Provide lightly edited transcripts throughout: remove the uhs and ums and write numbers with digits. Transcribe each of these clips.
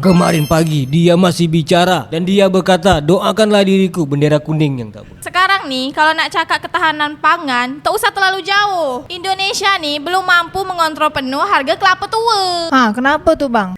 Kemarin pagi dia masih bicara dan dia berkata, doakanlah diriku bendera kuning yang tak boleh. Sekarang nih kalau nak cakap ketahanan pangan, tak usah terlalu jauh. Indonesia nih belum mampu mengontrol penuh harga kelapa tua. Kenapa tuh bang?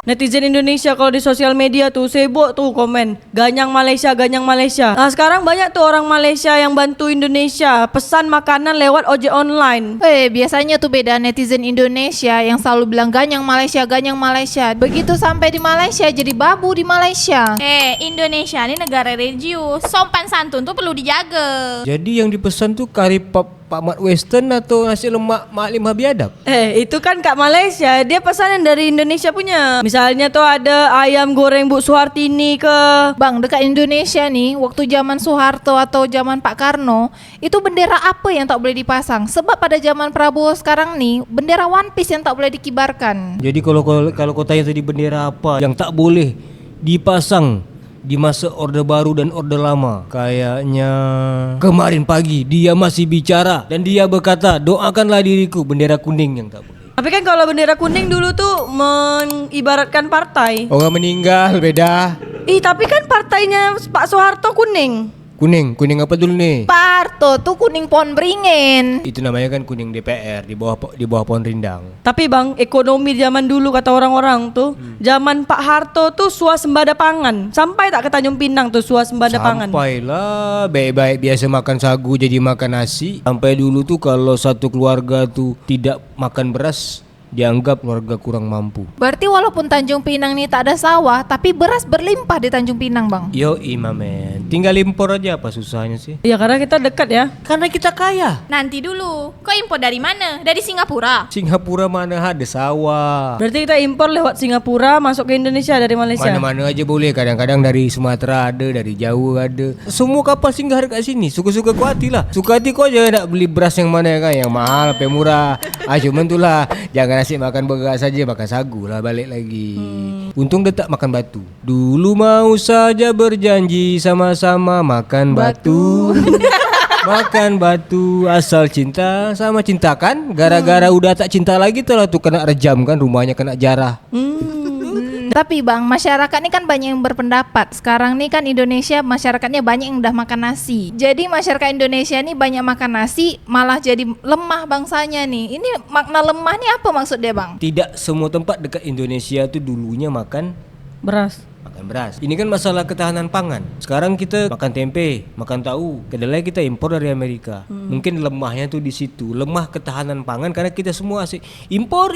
Netizen Indonesia kalau di sosial media tuh sibuk tuh komen ganyang Malaysia, ganyang Malaysia. Nah sekarang banyak tuh orang Malaysia yang bantu Indonesia pesan makanan lewat ojek online. Biasanya tuh beda netizen Indonesia yang selalu bilang ganyang Malaysia, ganyang Malaysia. Begitu sampai di Malaysia jadi babu di Malaysia. Indonesia ini negara religius, sopan santun tuh perlu dijaga. Jadi yang dipesan tuh kari Pak Mat Western atau nasi lemak Mak Lim Habiadab? Itu kan Kak Malaysia, dia pesanan dari Indonesia punya. Misalnya tuh ada ayam goreng Bu Suhartini ke. Bang, dekat Indonesia nih, waktu zaman Soeharto atau zaman Pak Karno, itu bendera apa yang tak boleh dipasang? Sebab pada zaman Prabowo sekarang nih, bendera One Piece yang tak boleh dikibarkan. Jadi kalau kau tanya tadi bendera apa yang tak boleh dipasang di masa Orde Baru dan Orde Lama, kayaknya kemarin pagi dia masih bicara dan dia berkata, doakanlah diriku bendera kuning yang tak boleh. Tapi kan kalau bendera kuning dulu tuh mengibaratkan partai. Orang meninggal beda. Tapi kan partainya Pak Soeharto kuning. Kuning apa dulu nih? Pak Harto tuh kuning pohon beringin. Itu namanya kan kuning DPR di bawah pohon rindang. Tapi bang, ekonomi zaman dulu kata orang-orang tuh, zaman Pak Harto tuh swasembada pangan. Sampai tak ke Tanjung Pinang tuh swasembada pangan. Sampailah baik-baik biasa makan sagu jadi makan nasi. Sampai dulu tuh kalau satu keluarga tuh tidak makan beras, dianggap keluarga kurang mampu. Berarti walaupun Tanjung Pinang nih tak ada sawah, tapi beras berlimpah di Tanjung Pinang bang. Yo imamen, tinggal impor aja, apa susahnya sih? Ya karena kita dekat ya. Karena kita kaya. Nanti dulu, kau impor dari mana? Dari Singapura? Singapura mana ada sawah. Berarti kita impor lewat Singapura masuk ke Indonesia dari Malaysia. Mana-mana aja boleh. Kadang-kadang dari Sumatera ada, dari Jawa ada. Semua kapal singgah dekat sini. Suka-suka kau hati lah. Suka hati kau aja nak beli beras yang mana kan, yang mahal apa yang murah. Cuman tu lah, jangan asyik makan beras saja, makan sagu lah balik lagi. Untung dia tak makan batu. Dulu mau saja berjanji sama-sama makan batu. Makan batu asal cinta sama cinta kan. Gara-gara udah tak cinta lagi telah tuh kena rejam kan, rumahnya kena jarah. Tapi bang, masyarakat ini kan banyak yang berpendapat. Sekarang nih kan Indonesia masyarakatnya banyak yang udah makan nasi. Jadi masyarakat Indonesia nih banyak makan nasi, malah jadi lemah bangsanya nih. Ini makna lemah nih apa maksud dia bang? Tidak semua tempat dekat Indonesia tuh dulunya makan Beras. beras. Ini kan masalah ketahanan pangan. Sekarang kita makan tempe, makan tahu. Kedelai kita impor dari Amerika. Mungkin lemahnya tuh di situ. Lemah ketahanan pangan karena kita semua asik impor,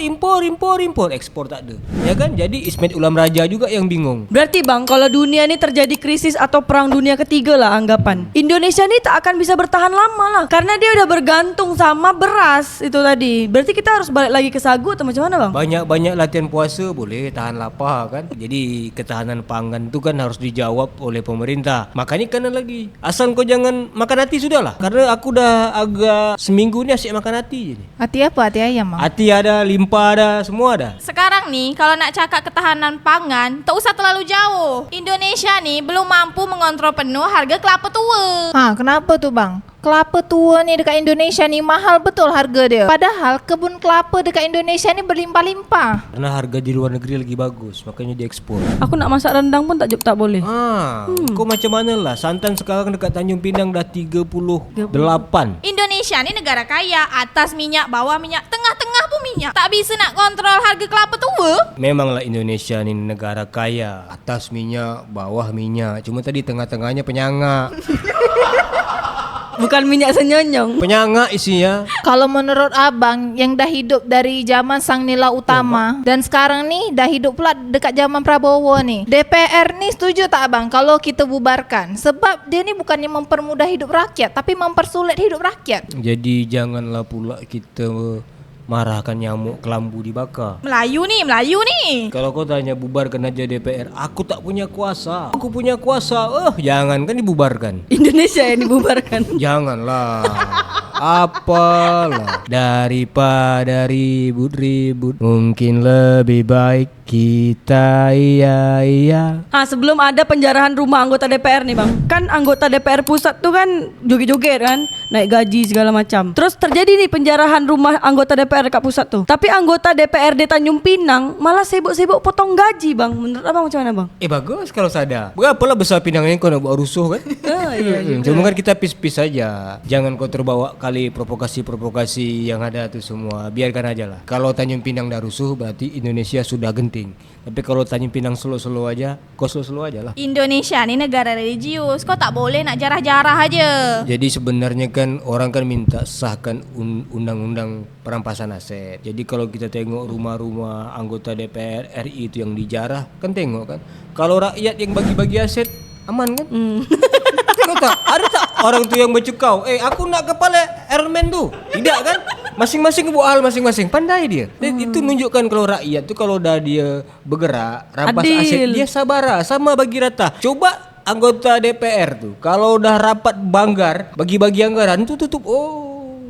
ekspor tak ada. Ya kan? Jadi Ismet Ulam Raja juga yang bingung. Berarti bang, kalau dunia ini terjadi krisis atau perang dunia ketiga lah anggapan, Indonesia ini tak akan bisa bertahan lama lah. Karena dia udah bergantung sama beras itu tadi. Berarti kita harus balik lagi ke sagu atau macam mana bang? Banyak-banyak latihan puasa boleh tahan lapar kan. Jadi ketahanan pangan itu kan harus dijawab oleh pemerintah. Makanya kanan lagi. Asal kau jangan makan hati sudahlah. Karena aku dah agak seminggu ni asyik makan hati je ni. Hati apa? Hati ayam bang? Hati ada, limpa ada, semua ada. Sekarang nih kalau nak cakap ketahanan pangan, tak usah terlalu jauh. Indonesia nih belum mampu mengontrol penuh harga kelapa tua. Kenapa tuh bang? Kelapa tua nih dekat Indonesia nih mahal betul harga dia. Padahal kebun kelapa dekat Indonesia nih berlimpah-limpah. Karena harga di luar negeri lagi bagus, makanya diekspor. Aku nak masak rendang pun tak boleh. Kau macam mana lah? Santan sekarang dekat Tanjung Pinang dah 38. Indonesia nih negara kaya, atas minyak, bawah minyak, tengah-tengah pun minyak. Tak bisa nak kontrol harga kelapa tua. Memanglah Indonesia ni negara kaya, atas minyak, bawah minyak. Cuma tadi tengah-tengahnya penyangak. Bukan minyak senyonyong. Penyangak isinya. Kalau menurut abang yang dah hidup dari zaman Sang Nila Utama dan sekarang nih dah hidup pula dekat zaman Prabowo nih, DPR nih setuju tak abang kalau kita bubarkan? Sebab dia ni bukannya mempermudah hidup rakyat tapi mempersulit hidup rakyat. Jadi janganlah pula kita marahkan nyamuk kelambu dibakar. Melayu nih. Kalau kau tanya bubarkan aja DPR, aku tak punya kuasa. Aku punya kuasa. Jangan kan dibubarkan. Indonesia yang dibubarkan. Janganlah. Apalah, daripada ribut-ribut, mungkin lebih baik Kita iya. Sebelum ada penjarahan rumah anggota DPR nih bang, kan anggota DPR pusat tuh kan joget-joget kan, naik gaji segala macam. Terus terjadi nih penjarahan rumah anggota DPR dekat pusat tuh. Tapi anggota DPRD Tanjung Pinang malah sibuk-sibuk potong gaji bang. Menurut abang macam mana bang? Bagus kalau sadar. Berapalah besar Pinangnya kau nak buat rusuh kan? Iya. Cuma kan kita pis-pis saja. Jangan kau terbawa kali provokasi-provokasi yang ada tuh semua. Biarkan aja lah. Kalau Tanjung Pinang dah rusuh berarti Indonesia sudah genting. Tapi kalau Tanjung Pinang slow-slow aja, kau slow-slow aja lah. Indonesia ini negara religius, kok tak boleh nak jarah-jarah aja. Jadi sebenarnya kan orang kan minta sahkan undang-undang perampasan aset. Jadi kalau kita tengok rumah-rumah anggota DPR RI itu yang dijarah, kan tengok kan. Kalau rakyat yang bagi-bagi aset aman kan? Tengok tak? Ada tak orang tu yang bercekau? Aku nak kepala Iron Man tu. Tidak kan? Masing-masing buat hal masing-masing. Pandai dia. Dan itu menunjukkan kalau rakyat tu kalau dah dia bergerak, rampas Adil. aset dia sabar, sama bagi rata. Coba anggota DPR tu kalau dah rapat banggar bagi-bagi anggaran tu tutup.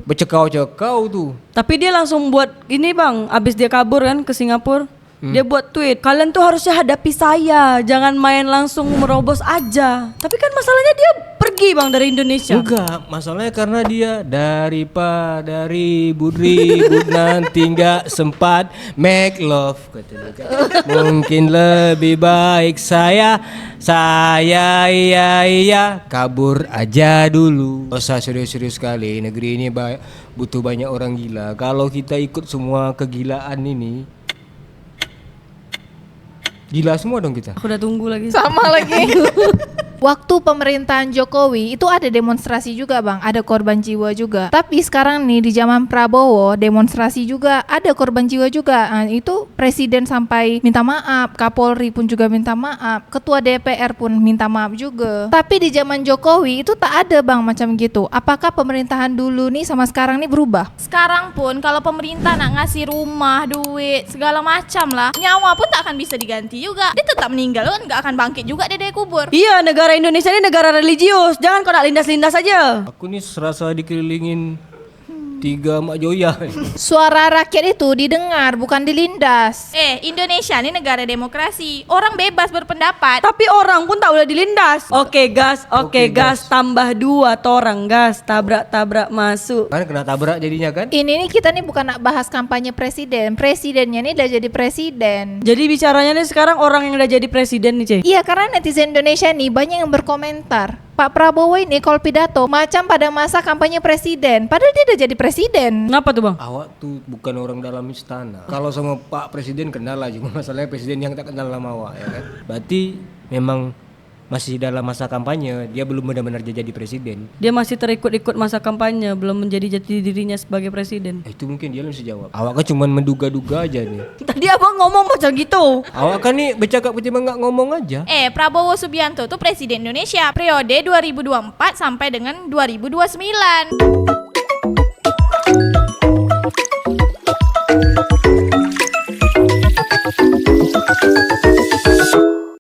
Bercekau-cekau tu. Tapi dia langsung buat ini bang, abis dia kabur kan ke Singapura. Dia buat tweet, kalian tuh harusnya hadapi saya, jangan main langsung merobos aja. Tapi kan masalahnya dia pergi bang dari Indonesia. Enggak, masalahnya karena dia daripada ribut-ribut nanti nggak sempat make love katanya kan. Mungkin lebih baik saya iya kabur aja dulu. Gak usah serius-serius sekali, negeri ini butuh banyak orang gila. Kalau kita ikut semua kegilaan ini, gila semua dong kita. Aku udah tunggu lagi. Sama lagi. Waktu pemerintahan Jokowi itu ada demonstrasi juga bang, ada korban jiwa juga. Tapi sekarang nih di zaman Prabowo demonstrasi juga ada korban jiwa juga. Itu presiden sampai minta maaf, Kapolri pun juga minta maaf, ketua DPR pun minta maaf juga. Tapi di zaman Jokowi itu tak ada bang macam gitu. Apakah pemerintahan dulu nih sama sekarang nih berubah? Sekarang pun kalau pemerintah nak ngasih rumah, duit, segala macam lah, nyawa pun tak akan bisa diganti juga. Dia tetap meninggal kan, nggak akan bangkit juga dia dari kubur. Iya, negara Indonesia ini negara religius. Jangan kau nak lindas-lindas aja. Aku nih serasa dikelilingin 3 Mak Joya. Suara rakyat itu didengar bukan dilindas. Indonesia ini negara demokrasi, orang bebas berpendapat. Tapi orang pun tak boleh dilindas. Oke gas, Oke, gas. Tambah 2 torang gas. Tabrak-tabrak masuk. Kan kena tabrak jadinya kan? Ini nih kita nih bukan nak bahas kampanye presiden. Presidennya nih udah jadi presiden. Jadi bicaranya nih sekarang orang yang udah jadi presiden nih Cek. Iya, karena netizen Indonesia nih banyak yang berkomentar, Pak Prabowo ini kalau pidato macam pada masa kampanye presiden, padahal dia udah jadi presiden. Kenapa tuh bang? Awak tuh bukan orang dalam istana. Kalau sama Pak Presiden kenal lah, cuma masalahnya presiden yang tak kenal sama awak ya kan. Berarti memang masih dalam masa kampanye, dia belum benar-benar jadi presiden. Dia masih terikut-ikut masa kampanye, belum menjadi jati dirinya sebagai presiden. Itu mungkin dia harus jawab. Awak kan cuma menduga-duga aja nih. Tadi abang ngomong macam gitu. Awak kan nih bercakap cuma nggak ngomong aja. Prabowo Subianto tuh presiden Indonesia periode 2024 sampai dengan 2029.